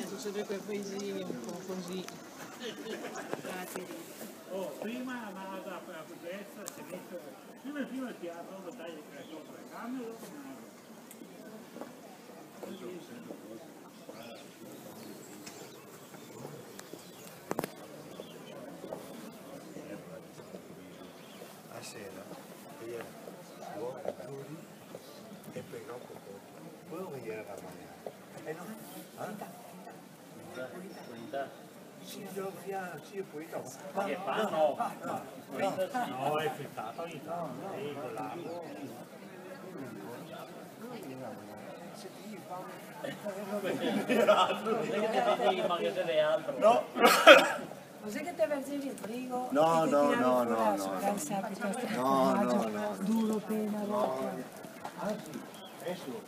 Succede quei paesini un po' così. Oh, prima vado a destra, a sinistra, prima ti apro la taglia che sopra il camion. A sera, ella suo e pegò un po'. Quello che era la mangiare. No? Sì, sì, poi no. Che fa? No, no, è frittato ogni tanto. Sì, con l'acqua. No. Cos'è che ti versevi il frigo? No, e no, ti no, tiravi no, fuori no. la sopranza piuttosto No, no, formaggio no. duro, pena, rotta. Anzi, adesso